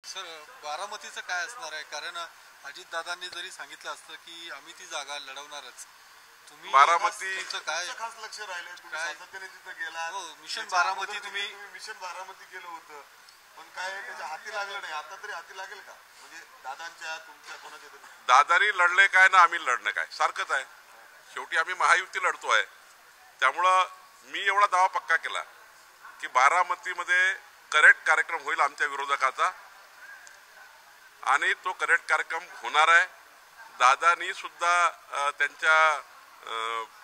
Sir बारामतीचं काय असणार आहे? कारण अजितदादांनी जरी सांगितलं असतं की आम्ही ती जागा लढवणारच, तुम्ही बारामतीचं काय खास लक्ष राहिले? तुम्ही सातत्याने तिथे गेला. हो, मिशन बारामती तुम्ही मिशन बारामती केलं होतं, पण काय त्याच्या हाती लागलं नाही. आता तरी हाती लागेल का? म्हणजे दादांच्या तुमच्या कोणाच्या तरी? दादानी लढले काय ना आम्ही लढणं काय सारखंच आहे. शेवटी आम्ही महायुती लढतोय. त्यामुळं मी एवढा दावा पक्का केला की बारामतीमध्ये करेक्ट कार्यक्रम होईल आमच्या विरोधकाचा, आणि तो करेक्ट कार्यक्रम होणार आहे. दादानी सुद्धा त्यांच्या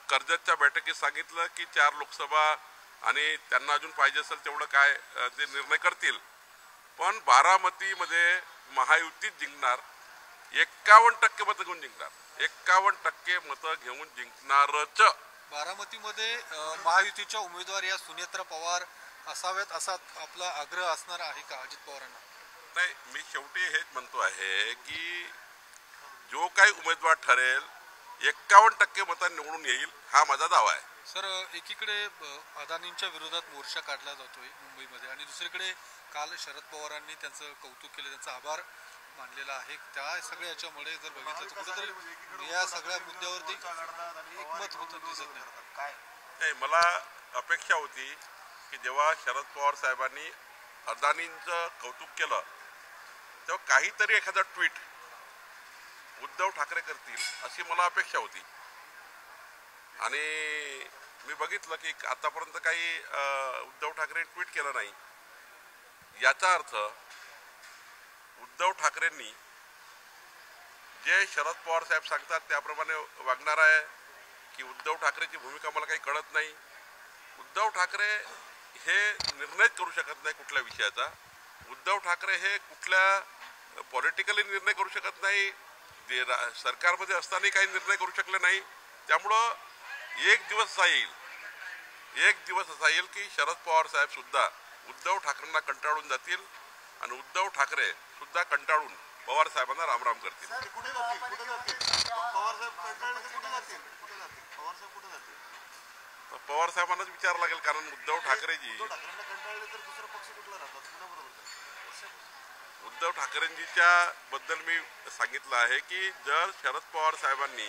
कर्जतच्या बैठकीत सांगितलं की 4 लोकसभा आणि त्यांना अजून पाहिजे असेल तेवढं काय ते निर्णय करतील. पण बारामतीमध्ये महायुतीत जिंकणार, 51% मतं घेऊन जिंकणार, 51% मतं घेऊन जिंकणारच. बारामतीमध्ये महायुतीच्या उमेदवार या सुनेत्रा पवार असाव्यात असा आपला आग्रह असणार आहे का अजित पवारांना? नाही, मी शेवटी हेच म्हणतो आहे की जो काही उमेदवार ठरेल 51% मतं निवडून येईल हा माझा दावा आहे. सर, एकीकडे अदानींच्या विरोधात मोर्चा काढला जातोय मुंबईमध्ये, आणि दुसरीकडे काल शरद पवारांनी त्यांचं कौतुक केलं, त्यांचा आभार मानलेला आहे. त्या सगळ्या याच्यामुळे जर बघितलं तर कुठेतरी या सगळ्या मुद्द्यावरती एकमत होत दिसत नाही. मला अपेक्षा होती की जेव्हा शरद पवार साहेबांनी अदानींचं कौतुक केलं तेव्हा काहीतरी एखादा ट्विट उद्धव ठाकरे करतील अशी मला अपेक्षा होती. आणि मी बघितलं की आतापर्यंत काही उद्धव ठाकरे ट्विट केलं नाही. याचा अर्थ उद्धव ठाकरेंनी जे शरद पवार साहेब सांगतात त्याप्रमाणे वागणार आहे की उद्धव ठाकरेची भूमिका मला काही कळत नाही. उद्धव ठाकरे हे निर्णय करू शकत नाही कुठल्या विषयाचा. उद्धव ठाकरे हे कुठल्या पॉलिटिकली निर्णय करू शकत नाही, सरकारमध्ये असताना काही निर्णय करू शकले नाही. त्यामुळं एक दिवस असा येईल की शरद पवार साहेब सुद्धा उद्धव ठाकरेंना कंटाळून जातील आणि उद्धव ठाकरे सुद्धा कंटाळून पवार साहेबांना रामराम करतील. पवार साहेबांनाच विचारावं लागेल, कारण उद्धव ठाकरेजी उद्धव ठाकरेंजीच्या बद्दल मी सांगितलं आहे की जर शरद पवार साहेबांनी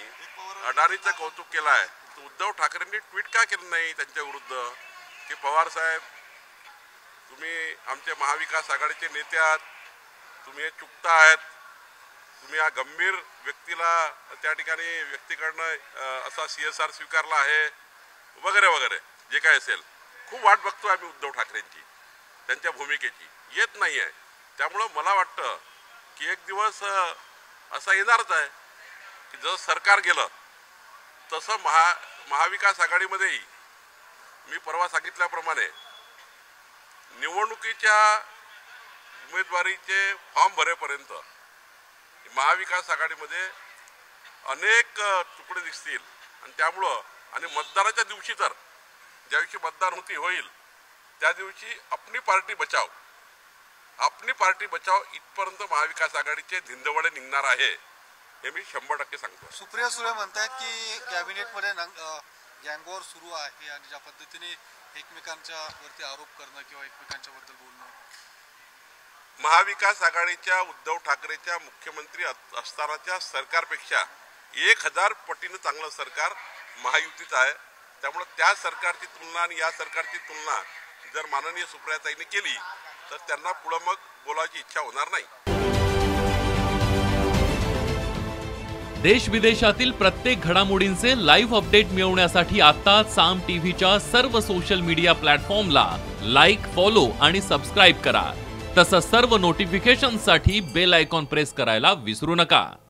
अडाणीचं कौतुक केलं आहे तर उद्धव ठाकरेंनी ट्विट का केलं नाही त्यांच्या विरुद्ध की पवार साहेब तुम्ही आमचे महाविकास आघाडीचे नेते आहात, तुम्ही हे चुकता आहेत, तुम्ही या गंभीर व्यक्तीला त्या ठिकाणी व्यक्तीकडनं असा CSR स्वीकारला आहे वगैरे वगैरे जे काय असेल. खूप वाट बघतो आम्ही उद्धव ठाकरेंची, त्यांच्या भूमिकेची, येत नाही आहे. त्यामुळं मला वाटतं की एक दिवस असा येणारच आहे की जसं सरकार गेलं तसं महाविकास आघाडीमध्येही मी परवा सांगितल्याप्रमाणे निवडणुकीच्या उमेदवारीचे फॉर्म भरेपर्यंत महाविकास आघाडीमध्ये अनेक तुकडे दिसतील. आणि त्यामुळं आणि मतदानाच्या दिवशी तर ज्या दिवशी मतदान होईल त्या दिवशी अपनी पार्टी बचाव इथपर्यंत महाविकास आघाडीचे धिंदवडे निघणार आहे हे मी 100% सांगतो. सुप्रिया सुळे म्हणतात की कॅबिनेटमध्ये गँगवॉर सुरू आहे आणि ज्या पद्धतीने एकमेकांच्या वरती आरोप करणं किंवा एकमेकांच्या बद्दल बोलणं. महाविकास आघाडीच्या उद्धव ठाकरेच्या मुख्यमंत्री असतानाच्या सरकारपेक्षा 1000 पटीनं चांगलं सरकार महायुतीचं आहे. त्यामुळे त्या सरकारची तुलना आणि या सरकारची तुलना जर माननीय सुप्रियाताईंनी केली तर त्यांना पुढे मग बोलायची इच्छा होणार नाही. देश विदेशातील प्रत्येक घडामोडींचे लाईव्ह अपडेट मिळवण्यासाठी आता साम टीव्हीच्या सर्व सोशल मीडिया प्लॅटफॉर्मला लाईक, फॉलो आणि सबस्क्राईब करा. तसंच सर्व नोटिफिकेशनसाठी बेल आयकॉन प्रेस करायला विसरू नका.